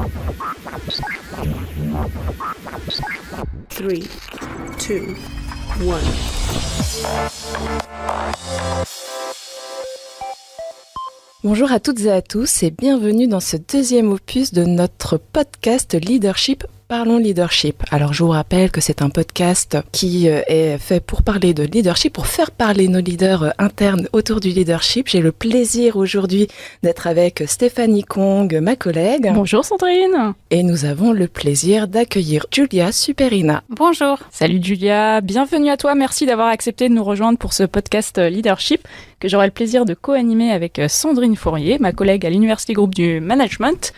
3, 2, 1. Bonjour à toutes et à tous et bienvenue dans ce deuxième opus de notre podcast Leadership. Parlons leadership. Alors je vous rappelle que c'est un podcast qui est fait pour parler de leadership, pour faire parler nos leaders internes autour du leadership. J'ai le plaisir aujourd'hui d'être avec Stéphanie Kong, ma collègue. Bonjour Sandrine. Et nous avons le plaisir d'accueillir Julia Superina. Bonjour. Salut Julia, bienvenue à toi. Merci d'avoir accepté de nous rejoindre pour ce podcast Leadership que j'aurai le plaisir de co-animer avec Sandrine Fourier, ma collègue à l'Université Groupe du Management.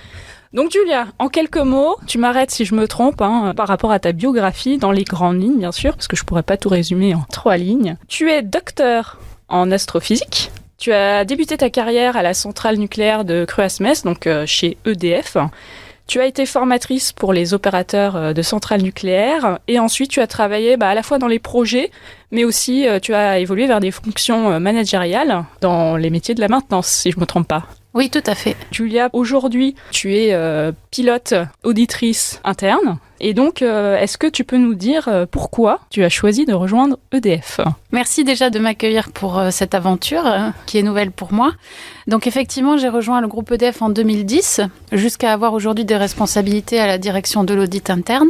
Donc Julia, en quelques mots, tu m'arrêtes si je me trompe par rapport à ta biographie, dans les grandes lignes bien sûr, parce que je pourrais pas tout résumer en 3 lignes. Tu es docteur en astrophysique, tu as débuté ta carrière à la centrale nucléaire de Cruasmès, donc chez EDF. Tu as été formatrice pour les opérateurs de centrales nucléaires et ensuite tu as travaillé à la fois dans les projets, mais aussi tu as évolué vers des fonctions managériales dans les métiers de la maintenance, si je me trompe pas. Oui, tout à fait. Julia, aujourd'hui, tu es pilote auditrice interne. Et donc, est-ce que tu peux nous dire pourquoi tu as choisi de rejoindre EDF ? Merci déjà de m'accueillir pour cette aventure qui est nouvelle pour moi. Donc effectivement, j'ai rejoint le groupe EDF en 2010, jusqu'à avoir aujourd'hui des responsabilités à la direction de l'audit interne.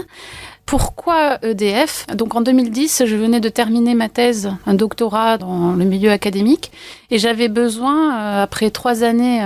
Pourquoi EDF ? Donc en 2010, je venais de terminer ma thèse, un doctorat dans le milieu académique, et j'avais besoin, après 3 années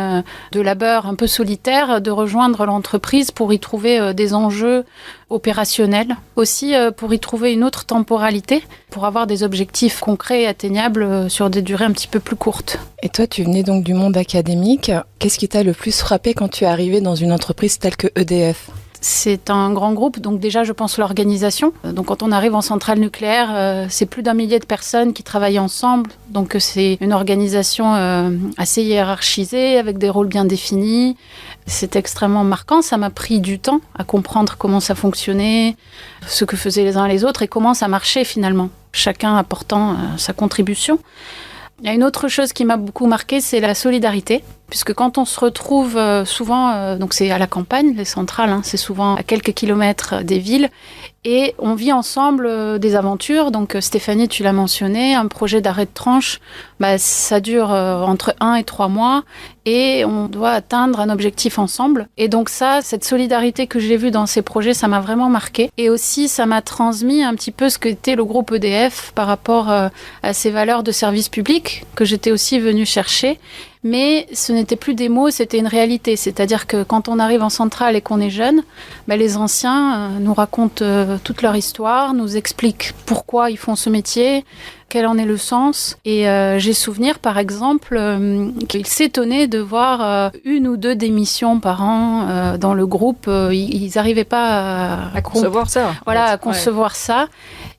de labeur un peu solitaire, de rejoindre l'entreprise pour y trouver des enjeux opérationnels, aussi pour y trouver une autre temporalité, pour avoir des objectifs concrets et atteignables sur des durées un petit peu plus courtes. Et toi, tu venais donc du monde académique. Qu'est-ce qui t'a le plus frappé quand tu es arrivé dans une entreprise telle que EDF ? C'est un grand groupe, donc déjà je pense l'organisation. Donc quand on arrive en centrale nucléaire, c'est plus d'1 millier de personnes qui travaillent ensemble. Donc c'est une organisation assez hiérarchisée, avec des rôles bien définis. C'est extrêmement marquant, ça m'a pris du temps à comprendre comment ça fonctionnait, ce que faisaient les uns et les autres et comment ça marchait finalement, chacun apportant sa contribution. Il y a une autre chose qui m'a beaucoup marquée, c'est la solidarité. Puisque quand on se retrouve souvent, donc c'est à la campagne, les centrales, c'est souvent à quelques kilomètres des villes, et on vit ensemble des aventures. Donc Stéphanie, tu l'as mentionné, un projet d'arrêt de tranche, ça dure entre 1 et 3 mois, et on doit atteindre un objectif ensemble. Et donc cette solidarité que j'ai vue dans ces projets, ça m'a vraiment marquée. Et aussi, ça m'a transmis un petit peu ce qu'était le groupe EDF par rapport à ses valeurs de service public, que j'étais aussi venue chercher. Mais ce n'était plus des mots, c'était une réalité. C'est-à-dire que quand on arrive en centrale et qu'on est jeune, les anciens nous racontent toute leur histoire, nous expliquent pourquoi ils font ce métier, quel en est le sens. Et j'ai souvenir, par exemple, qu'ils s'étonnaient de voir 1 ou 2 démissions par an dans le groupe. Ils n'arrivaient pas à concevoir ça. Voilà, à concevoir ça.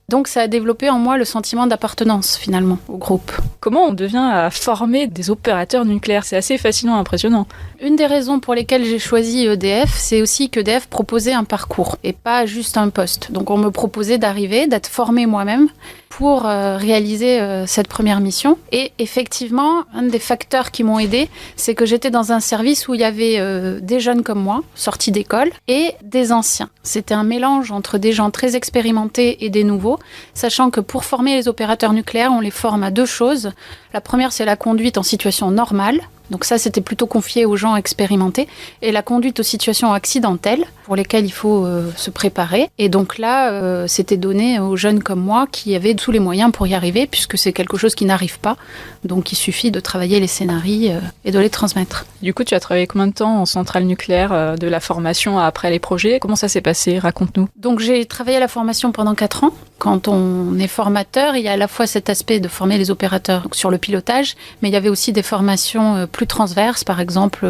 Donc ça a développé en moi le sentiment d'appartenance finalement au groupe. Comment on devient à former des opérateurs nucléaires ? C'est assez fascinant, impressionnant. Une des raisons pour lesquelles j'ai choisi EDF, c'est aussi qu'EDF proposait un parcours et pas juste un poste. Donc on me proposait d'être formée moi-même pour réaliser cette première mission. Et effectivement, un des facteurs qui m'ont aidée, c'est que j'étais dans un service où il y avait des jeunes comme moi, sortis d'école, et des anciens. C'était un mélange entre des gens très expérimentés et des nouveaux, sachant que pour former les opérateurs nucléaires, on les forme à 2 choses. La première, c'est la conduite en situation normale. Donc ça, c'était plutôt confié aux gens expérimentés. Et la conduite aux situations accidentelles, pour lesquelles il faut se préparer. Et donc là, c'était donné aux jeunes comme moi qui avaient tous les moyens pour y arriver, puisque c'est quelque chose qui n'arrive pas. Donc il suffit de travailler les scénarios et de les transmettre. Du coup, tu as travaillé combien de temps en centrale nucléaire, de la formation à après les projets ? Comment ça s'est passé ? Raconte-nous. Donc j'ai travaillé à la formation pendant 4 ans. Quand on est formateur, il y a à la fois cet aspect de former les opérateurs sur le pilotage, mais il y avait aussi des formations plus transverses, par exemple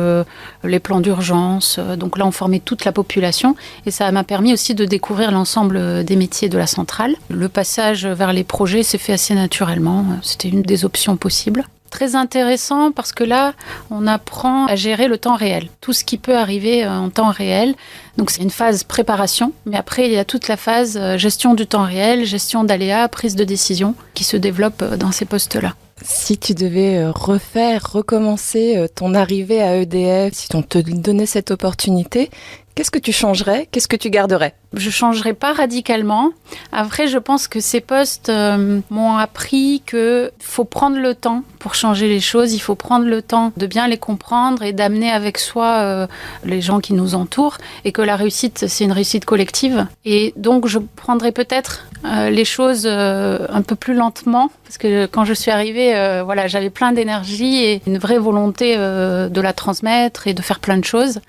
les plans d'urgence. Donc là, on formait toute la population et ça m'a permis aussi de découvrir l'ensemble des métiers de la centrale. Le passage vers les projets s'est fait assez naturellement. C'était une des options possibles. Très intéressant parce que là, on apprend à gérer le temps réel. Tout ce qui peut arriver en temps réel. Donc c'est une phase préparation, mais après il y a toute la phase gestion du temps réel, gestion d'aléas, prise de décision qui se développe dans ces postes-là. Si tu devais recommencer ton arrivée à EDF, si on te donnait cette opportunité, Qu'est-ce que tu changerais? Qu'est-ce que tu garderais? Je changerai pas radicalement. Après, je pense que ces postes m'ont appris que faut prendre le temps pour changer les choses. Il faut prendre le temps de bien les comprendre et d'amener avec soi les gens qui nous entourent, et que la réussite, c'est une réussite collective. Et donc, je prendrai peut-être les choses un peu plus lentement, parce que quand je suis arrivée, voilà, j'avais plein d'énergie et une vraie volonté de la transmettre et de faire plein de choses.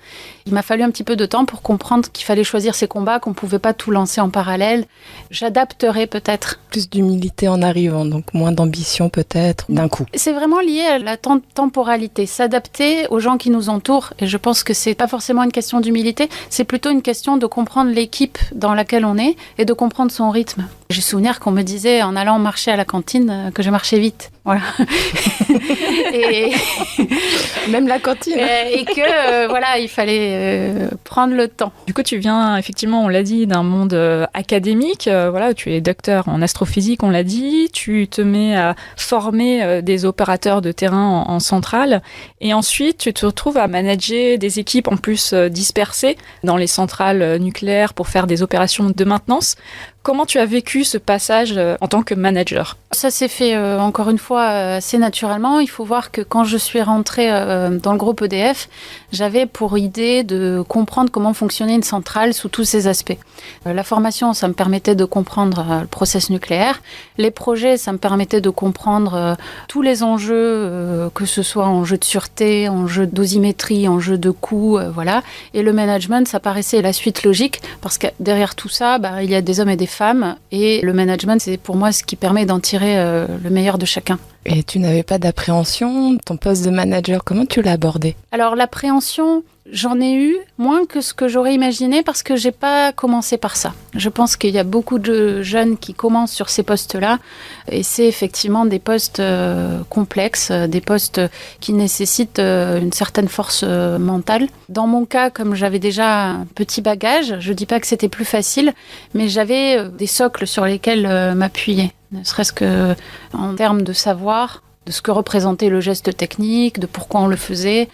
Il m'a fallu un petit peu de temps pour comprendre qu'il fallait choisir ses combats, qu'on ne pouvait pas tout lancer en parallèle. J'adapterai peut-être. Plus d'humilité en arrivant, donc moins d'ambition peut-être d'un coup. C'est vraiment lié à la temporalité, s'adapter aux gens qui nous entourent. Et je pense que c'est pas forcément une question d'humilité, c'est plutôt une question de comprendre l'équipe dans laquelle on est et de comprendre son rythme. J'ai souvenir qu'on me disait en allant marcher à la cantine que je marchais vite. Voilà. Et même la cantine. Et que voilà, il fallait prendre le temps. Du coup, tu viens effectivement, on l'a dit, d'un monde académique. Voilà, tu es docteur en astrophysique, on l'a dit. Tu te mets à former des opérateurs de terrain en centrale, et ensuite tu te retrouves à manager des équipes en plus dispersées dans les centrales nucléaires pour faire des opérations de maintenance. Comment tu as vécu ce passage en tant que manager? Ça s'est fait encore une fois assez naturellement. Il faut voir que quand je suis rentrée dans le groupe EDF, j'avais pour idée de comprendre comment fonctionnait une centrale sous tous ses aspects. La formation, ça me permettait de comprendre le process nucléaire. Les projets, ça me permettait de comprendre tous les enjeux, que ce soit enjeux de sûreté, enjeux de dosimétrie, enjeux de coûts, voilà. Et le management, ça paraissait la suite logique, parce que derrière tout ça, il y a des hommes et des femmes, et le management, c'est pour moi ce qui permet d'en tirer le meilleur de chacun. Et tu n'avais pas d'appréhension? Ton poste de manager, comment tu l'as abordé? Alors l'appréhension, j'en ai eu moins que ce que j'aurais imaginé, parce que j'ai pas commencé par ça. Je pense qu'il y a beaucoup de jeunes qui commencent sur ces postes-là, et c'est effectivement des postes complexes, des postes qui nécessitent une certaine force mentale. Dans mon cas, comme j'avais déjà un petit bagage, je dis pas que c'était plus facile, mais j'avais des socles sur lesquels m'appuyer, ne serait-ce que en termes de savoir, de ce que représentait le geste technique, de pourquoi on le faisait.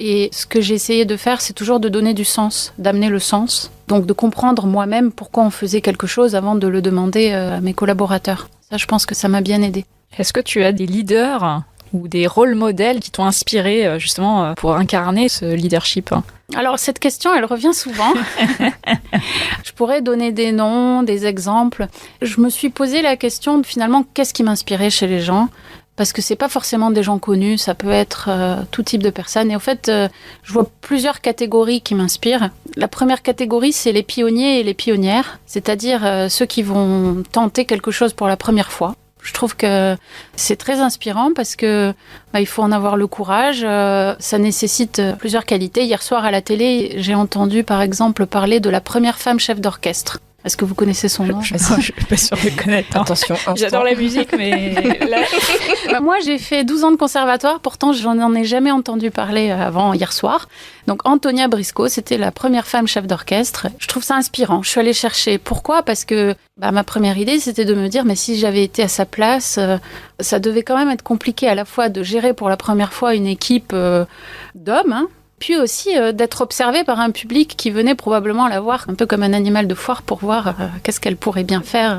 Et ce que j'ai essayé de faire, c'est toujours de donner du sens, d'amener le sens. Donc de comprendre moi-même pourquoi on faisait quelque chose avant de le demander à mes collaborateurs. Ça, je pense que ça m'a bien aidée. Est-ce que tu as des leaders ou des rôles modèles qui t'ont inspiré justement pour incarner ce leadership? Alors cette question, elle revient souvent. Je pourrais donner des noms, des exemples. Je me suis posé la question, finalement, qu'est-ce qui m'inspirait chez les gens ? Parce que c'est pas forcément des gens connus, ça peut être tout type de personnes. Et au fait, je vois plusieurs catégories qui m'inspirent. La première catégorie, c'est les pionniers et les pionnières, c'est-à-dire ceux qui vont tenter quelque chose pour la première fois. Je trouve que c'est très inspirant parce que il faut en avoir le courage. Ça nécessite plusieurs qualités. Hier soir à la télé, j'ai entendu par exemple parler de la première femme chef d'orchestre. Est-ce que vous connaissez son nom? Je suis pas sûre de connaître. Attention, j'adore la musique, mais là... Moi, j'ai fait 12 ans de conservatoire, pourtant je n'en ai jamais entendu parler avant hier soir. Donc Antonia Briscoe, c'était la première femme chef d'orchestre. Je trouve ça inspirant. Je suis allée chercher. Pourquoi? Parce que ma première idée, c'était de me dire, mais si j'avais été à sa place, ça devait quand même être compliqué à la fois de gérer pour la première fois une équipe d'hommes, puis aussi d'être observée par un public qui venait probablement la voir un peu comme un animal de foire pour voir qu'est-ce qu'elle pourrait bien faire.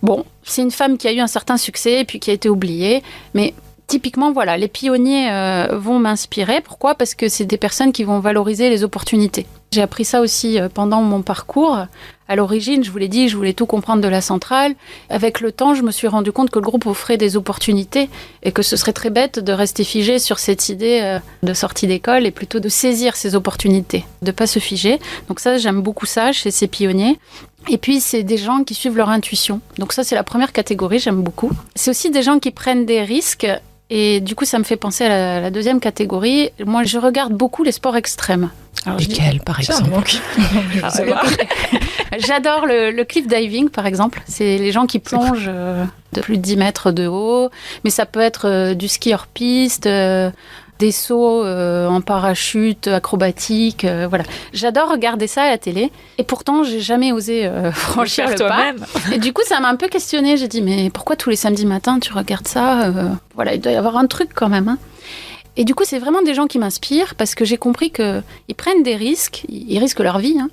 Bon, c'est une femme qui a eu un certain succès et puis qui a été oubliée, mais typiquement, voilà, les pionniers vont m'inspirer. Pourquoi? Parce que c'est des personnes qui vont valoriser les opportunités. J'ai appris ça aussi pendant mon parcours. À l'origine, je vous l'ai dit, je voulais tout comprendre de la centrale. Avec le temps, je me suis rendu compte que le groupe offrait des opportunités et que ce serait très bête de rester figé sur cette idée de sortie d'école et plutôt de saisir ces opportunités, de pas se figer. Donc ça, j'aime beaucoup ça chez ces pionniers. Et puis, c'est des gens qui suivent leur intuition. Donc ça, c'est la première catégorie, j'aime beaucoup. C'est aussi des gens qui prennent des risques. Et du coup, ça me fait penser à la deuxième catégorie. Moi, je regarde beaucoup les sports extrêmes. Lesquels, par exemple? J'adore le cliff diving, par exemple. C'est les gens qui plongent de plus de 10 mètres de haut. Mais ça peut être du ski hors piste, des sauts en parachute, acrobatique, voilà. J'adore regarder ça à la télé. Et pourtant, j'ai jamais osé franchir le pas. Et du coup, ça m'a un peu questionnée. J'ai dit, mais pourquoi tous les samedis matins, tu regardes ça? Voilà, il doit y avoir un truc quand même, hein. Et du coup, c'est vraiment des gens qui m'inspirent parce que j'ai compris qu'ils prennent des risques, ils risquent leur vie, hein.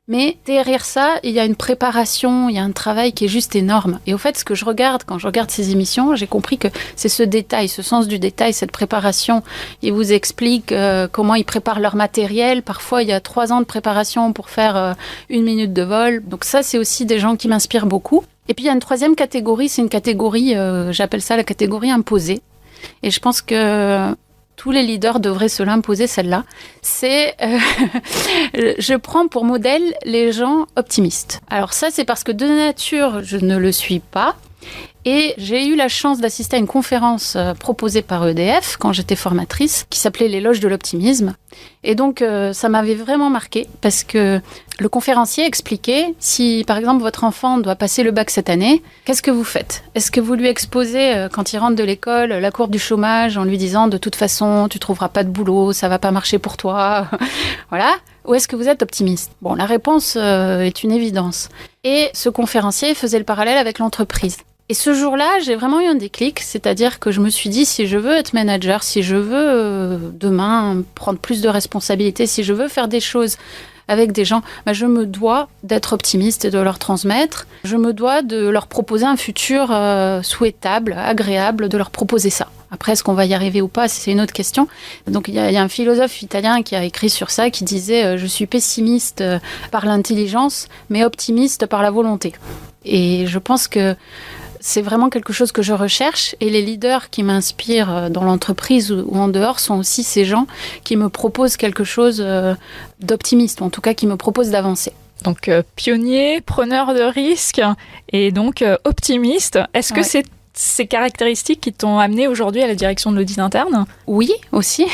Mais derrière ça, il y a une préparation, il y a un travail qui est juste énorme. Et au fait, ce que je regarde, quand je regarde ces émissions, j'ai compris que c'est ce détail, ce sens du détail, cette préparation. Ils vous expliquent comment ils préparent leur matériel. Parfois, il y a 3 ans de préparation pour faire 1 minute de vol. Donc ça, c'est aussi des gens qui m'inspirent beaucoup. Et puis, il y a une troisième catégorie, c'est une catégorie, j'appelle ça la catégorie imposée. Et je pense que tous les leaders devraient se l'imposer, celle-là. C'est, je prends pour modèle les gens optimistes. Alors ça, c'est parce que de nature, je ne le suis pas. Et j'ai eu la chance d'assister à une conférence proposée par EDF quand j'étais formatrice, qui s'appelait l'éloge de l'optimisme. Et donc, ça m'avait vraiment marqué parce que le conférencier expliquait si, par exemple, votre enfant doit passer le bac cette année, qu'est-ce que vous faites ? Est-ce que vous lui exposez, quand il rentre de l'école, la courbe du chômage en lui disant « de toute façon, tu trouveras pas de boulot, ça va pas marcher pour toi ?» Voilà. Ou est-ce que vous êtes optimiste ? Bon, la réponse est une évidence. Et ce conférencier faisait le parallèle avec l'entreprise. Et ce jour-là, j'ai vraiment eu un déclic, c'est-à-dire que je me suis dit, si je veux être manager, si je veux demain prendre plus de responsabilités, si je veux faire des choses avec des gens, je me dois d'être optimiste et de leur transmettre. Je me dois de leur proposer un futur souhaitable, agréable, de leur proposer ça. Après, est-ce qu'on va y arriver ou pas, c'est une autre question. Donc, il y a un philosophe italien qui a écrit sur ça, qui disait « Je suis pessimiste par l'intelligence, mais optimiste par la volonté ». Et je pense que c'est vraiment quelque chose que je recherche et les leaders qui m'inspirent dans l'entreprise ou en dehors sont aussi ces gens qui me proposent quelque chose d'optimiste, ou en tout cas qui me proposent d'avancer. Donc pionnier, preneur de risques et donc optimiste. Est-ce que c'est ces caractéristiques qui t'ont amené aujourd'hui à la direction de l'audit interne ? Oui, aussi.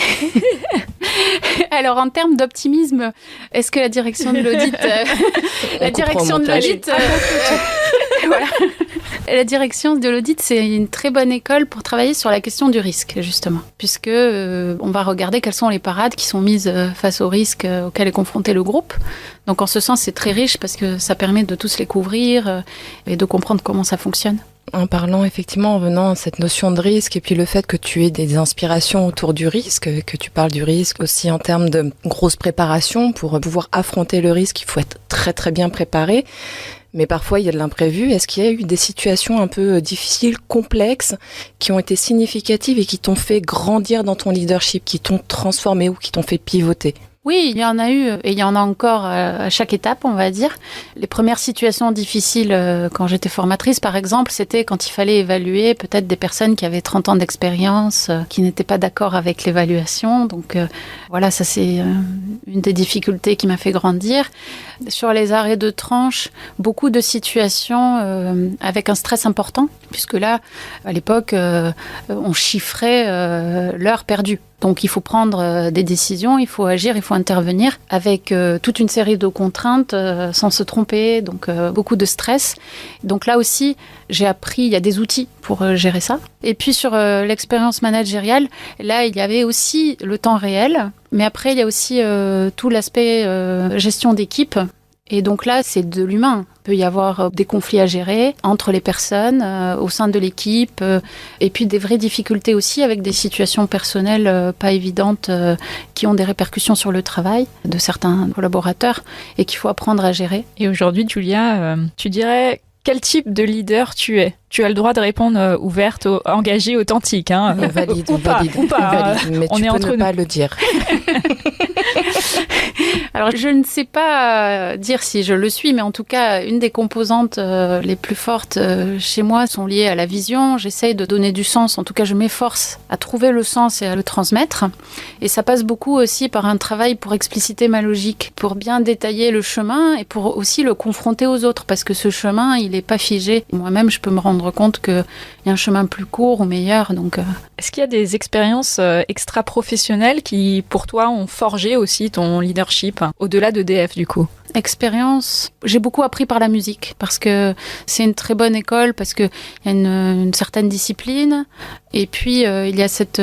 Alors, en termes d'optimisme, est-ce que la direction de l'audit... la direction de l'audit... voilà. La direction de l'audit, c'est une très bonne école pour travailler sur la question du risque, justement. Puisque on va regarder quelles sont les parades qui sont mises face aux risques auxquels est confronté le groupe. Donc, en ce sens, c'est très riche parce que ça permet de tous les couvrir et de comprendre comment ça fonctionne. En parlant effectivement, en venant à cette notion de risque et puis le fait que tu aies des inspirations autour du risque, que tu parles du risque aussi en termes de grosse préparation, pour pouvoir affronter le risque, il faut être très très bien préparé. Mais parfois, il y a de l'imprévu. Est-ce qu'il y a eu des situations un peu difficiles, complexes, qui ont été significatives et qui t'ont fait grandir dans ton leadership, qui t'ont transformé ou qui t'ont fait pivoter ? Oui, il y en a eu et il y en a encore à chaque étape, on va dire. Les premières situations difficiles quand j'étais formatrice, par exemple, c'était quand il fallait évaluer peut-être des personnes qui avaient 30 ans d'expérience, qui n'étaient pas d'accord avec l'évaluation. Donc voilà, ça c'est une des difficultés qui m'a fait grandir. Sur les arrêts de tranche, beaucoup de situations avec un stress important, puisque là, à l'époque, on chiffrait l'heure perdue. Donc il faut prendre des décisions, il faut agir, il faut intervenir avec toute une série de contraintes sans se tromper, donc beaucoup de stress. Donc là aussi, j'ai appris, il y a des outils pour gérer ça. Et puis sur l'expérience managériale, là il y avait aussi le temps réel, mais après il y a aussi tout l'aspect gestion d'équipe. Et donc là, c'est de l'humain. Il peut y avoir des conflits à gérer entre les personnes, au sein de l'équipe, et puis des vraies difficultés aussi avec des situations personnelles pas évidentes qui ont des répercussions sur le travail de certains collaborateurs et qu'il faut apprendre à gérer. Et aujourd'hui, Julia, tu dirais quel type de leader tu es ? Tu as le droit de répondre ouverte, engagée, authentique. Hein, valide, ou pas, mais on tu est peux entre ne nous. pas le dire. Alors, je ne sais pas dire si je le suis, mais en tout cas, une des composantes les plus fortes chez moi sont liées à la vision. J'essaye de donner du sens. En tout cas, je m'efforce à trouver le sens et à le transmettre. Et ça passe beaucoup aussi par un travail pour expliciter ma logique, pour bien détailler le chemin et pour aussi le confronter aux autres. Parce que ce chemin, il n'est pas figé. Moi-même, je peux me rendre compte qu'il y a un chemin plus court ou meilleur. Donc, Est-ce qu'il y a des expériences extra-professionnelles qui, pour toi, ont forgé aussi ton leadership, au-delà d'EDF, du coup ? Expérience, j'ai beaucoup appris par la musique parce que c'est une très bonne école, parce qu'il y a une certaine discipline Et puis, il y a cette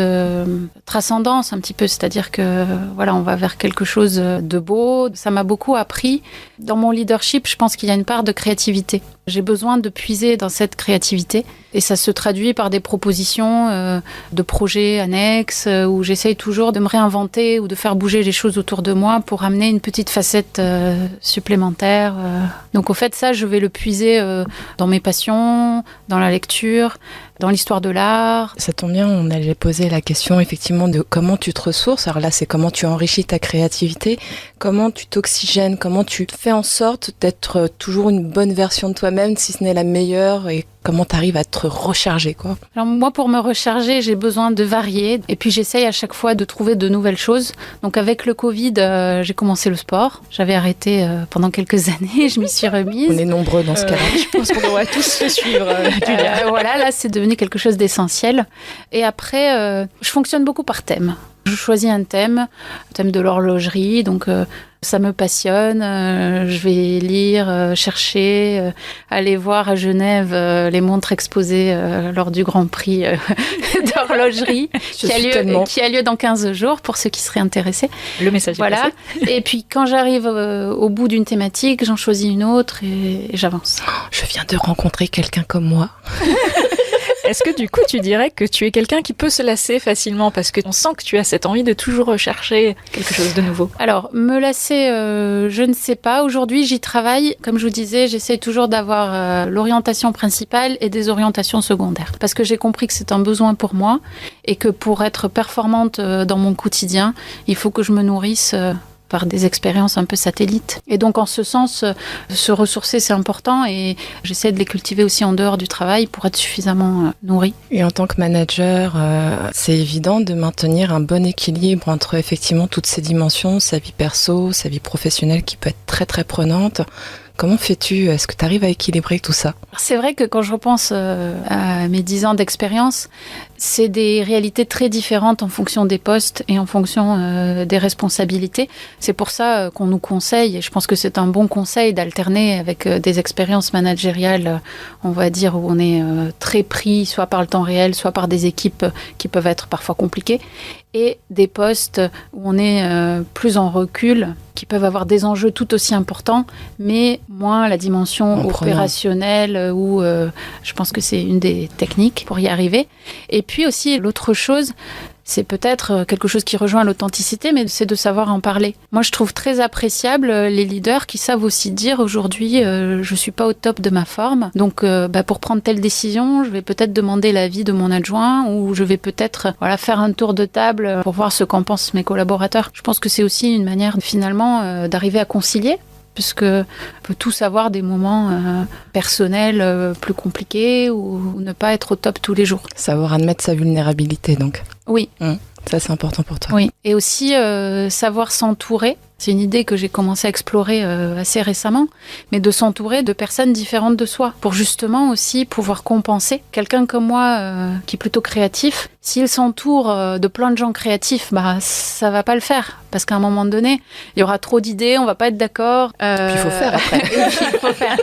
transcendance un petit peu, c'est-à-dire que voilà, on va vers quelque chose de beau. Ça m'a beaucoup appris. Dans mon leadership, je pense qu'il y a une part de créativité. J'ai besoin de puiser dans cette créativité et ça se traduit par des propositions de projets annexes où j'essaye toujours de me réinventer ou de faire bouger les choses autour de moi pour amener une petite facette supplémentaire. Donc au fait, ça, je vais le puiser dans mes passions, dans la lecture, dans l'histoire de l'art. Ça tombe bien, on allait poser la question effectivement de comment tu te ressources. Alors là, c'est comment tu enrichis ta créativité, comment tu t'oxygènes, comment tu fais en sorte d'être toujours une bonne version de toi-même, si ce n'est la meilleure, et comment tu arrives à te recharger, quoi. Alors moi, pour me recharger, j'ai besoin de varier. Et puis j'essaye à chaque fois de trouver de nouvelles choses. Donc avec le Covid, j'ai commencé le sport. J'avais arrêté pendant quelques années, je m'y suis remise. On est nombreux dans ce cas-là. Je pense qu'on devrait tous se suivre. Voilà, là c'est devenu quelque chose d'essentiel. Et après, je fonctionne beaucoup par thème. Je choisis un thème de l'horlogerie, donc ça me passionne. Je vais lire, chercher, aller voir à Genève les montres exposées lors du Grand Prix d'horlogerie qui a lieu dans 15 jours pour ceux qui seraient intéressés. Le message est voilà. passé. Et puis quand j'arrive au bout d'une thématique, j'en choisis une autre et j'avance. Je viens de rencontrer quelqu'un comme moi. Est-ce que du coup tu dirais que tu es quelqu'un qui peut se lasser facilement parce qu'on sent que tu as cette envie de toujours rechercher quelque chose de nouveau? Alors, me lasser, je ne sais pas. Aujourd'hui, j'y travaille. Comme je vous disais, j'essaie toujours d'avoir l'orientation principale et des orientations secondaires. Parce que j'ai compris que c'est un besoin pour moi et que pour être performante dans mon quotidien, il faut que je me nourrisse par des expériences un peu satellites. Et donc, en ce sens, se ressourcer, c'est important et j'essaie de les cultiver aussi en dehors du travail pour être suffisamment nourrie. Et en tant que manager, c'est évident de maintenir un bon équilibre entre effectivement toutes ces dimensions, sa vie perso, sa vie professionnelle qui peut être très très prenante. Comment fais-tu? Est-ce que tu arrives à équilibrer tout ça? C'est vrai que quand je repense à mes 10 ans d'expérience, c'est des réalités très différentes en fonction des postes et en fonction des responsabilités. C'est pour ça qu'on nous conseille, et je pense que c'est un bon conseil d'alterner avec des expériences managériales, on va dire, où on est très pris, soit par le temps réel, soit par des équipes qui peuvent être parfois compliquées, et des postes où on est plus en recul, qui peuvent avoir des enjeux tout aussi importants, mais moins la dimension opérationnelle, où je pense que c'est une des techniques pour y arriver. Et puis aussi, l'autre chose, c'est peut-être quelque chose qui rejoint l'authenticité, mais c'est de savoir en parler. Moi, je trouve très appréciable les leaders qui savent aussi dire aujourd'hui, je suis pas au top de ma forme. Donc, pour prendre telle décision, je vais peut-être demander l'avis de mon adjoint ou je vais peut-être faire un tour de table pour voir ce qu'en pensent mes collaborateurs. Je pense que c'est aussi une manière finalement d'arriver à concilier, puisque on peut tous avoir des moments personnels plus compliqués ou ne pas être au top tous les jours. Savoir admettre sa vulnérabilité, donc. Oui. Ça, c'est important pour toi. Oui. Et aussi savoir s'entourer. C'est une idée que j'ai commencé à explorer assez récemment, mais de s'entourer de personnes différentes de soi, pour justement aussi pouvoir compenser. Quelqu'un comme moi, qui est plutôt créatif, s'il s'entoure de plein de gens créatifs, ça va pas le faire. Parce qu'à un moment donné, il y aura trop d'idées, on va pas être d'accord. Puis il faut faire après. Il faut faire.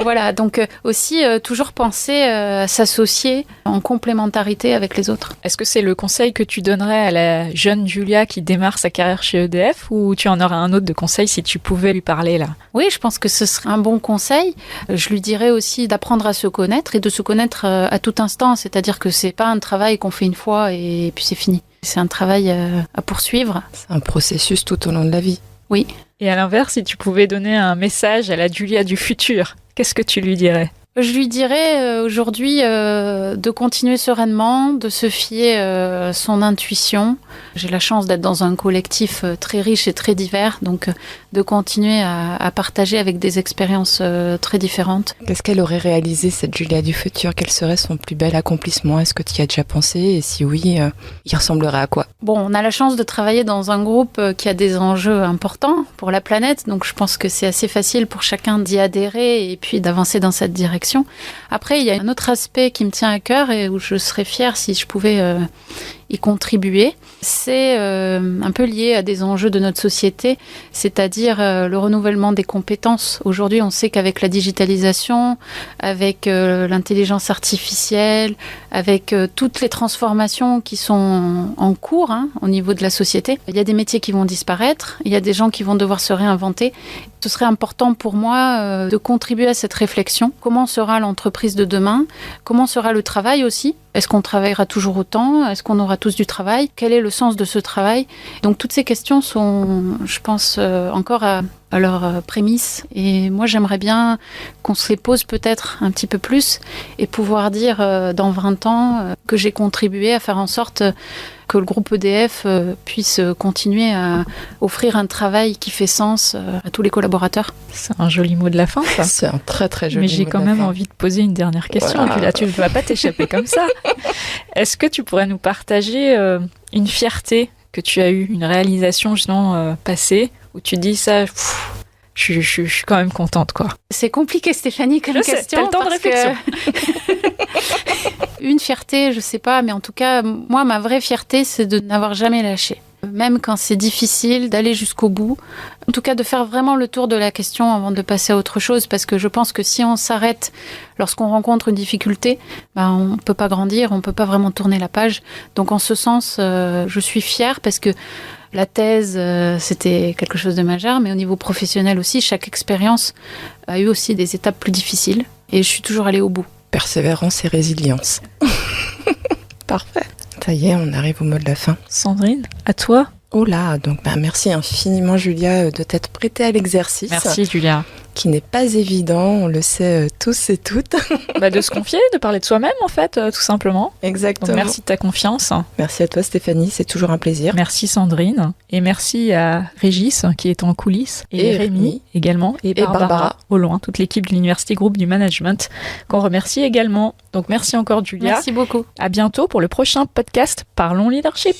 Voilà, donc aussi toujours penser à s'associer en complémentarité avec les autres. Est-ce que c'est le conseil que tu donnerais à la jeune Julia qui démarre sa carrière chez EDF, ou tu en aurais un autre de conseil si tu pouvais lui parler là? Oui, je pense que ce serait un bon conseil. Je lui dirais aussi d'apprendre à se connaître et de se connaître à tout instant. C'est-à-dire que c'est pas un travail qu'on fait une fois et puis c'est fini. C'est un travail à poursuivre. C'est un processus tout au long de la vie. Oui. Et à l'inverse, si tu pouvais donner un message à la Julia du futur, qu'est-ce que tu lui dirais? Je lui dirais aujourd'hui de continuer sereinement, de se fier à son intuition. J'ai la chance d'être dans un collectif très riche et très divers, donc de continuer à partager avec des expériences très différentes. Qu'est-ce qu'elle aurait réalisé, cette Julia du futur? Quel serait son plus bel accomplissement? Est-ce que tu y as déjà pensé? Et si oui, il ressemblerait à quoi? Bon, on a la chance de travailler dans un groupe qui a des enjeux importants pour la planète, donc je pense que c'est assez facile pour chacun d'y adhérer et puis d'avancer dans cette direction. Après, il y a un autre aspect qui me tient à cœur et où je serais fière si je pouvais y contribuer. C'est un peu lié à des enjeux de notre société, c'est-à-dire le renouvellement des compétences. Aujourd'hui, on sait qu'avec la digitalisation, avec l'intelligence artificielle, avec toutes les transformations qui sont en cours au niveau de la société, il y a des métiers qui vont disparaître, il y a des gens qui vont devoir se réinventer. Ce serait important pour moi de contribuer à cette réflexion. Comment sera l'entreprise de demain ? Comment sera le travail aussi ? Est-ce qu'on travaillera toujours autant ? Est-ce qu'on aura tous du travail ? Quel est le sens de ce travail ? Donc toutes ces questions sont, je pense, encore à leur prémisse. Et moi, j'aimerais bien qu'on se les pose peut-être un petit peu plus et pouvoir dire dans 20 ans que j'ai contribué à faire en sorte que le groupe EDF puisse continuer à offrir un travail qui fait sens à tous les collaborateurs. C'est un joli mot de la fin, ça. C'est un très très joli Mais j'ai quand même envie de poser une dernière question. Voilà. Et puis là, tu ne vas pas t'échapper comme ça. Est-ce que tu pourrais nous partager une fierté que tu as eue, une réalisation justement passée, où tu dis ça, je suis quand même contente, quoi. C'est compliqué, Stéphanie, comme question. T'as le temps de réflexion. Une fierté, je sais pas, mais en tout cas, moi, ma vraie fierté, c'est de n'avoir jamais lâché. Même quand c'est difficile, d'aller jusqu'au bout. En tout cas, de faire vraiment le tour de la question avant de passer à autre chose, parce que je pense que si on s'arrête lorsqu'on rencontre une difficulté, on ne peut pas grandir, on ne peut pas vraiment tourner la page. Donc, en ce sens, je suis fière parce que la thèse, c'était quelque chose de majeur, mais au niveau professionnel aussi, chaque expérience a eu aussi des étapes plus difficiles. Et je suis toujours allée au bout. Persévérance et résilience. Parfait. Ça y est, on arrive au mot de la fin. Sandrine, à toi. Oh là, donc merci infiniment Julia de t'être prêtée à l'exercice. Merci Julia. Qui n'est pas évident, on le sait tous et toutes. De se confier, de parler de soi-même en fait, tout simplement. Exactement. Donc merci de ta confiance. Merci à toi Stéphanie, c'est toujours un plaisir. Merci Sandrine. Et merci à Régis qui est en coulisses. Et Rémi également. Et Barbara au loin, toute l'équipe de l'Université Groupe du Management qu'on remercie également. Donc merci encore Julia. Merci beaucoup. À bientôt pour le prochain podcast Parlons Leadership.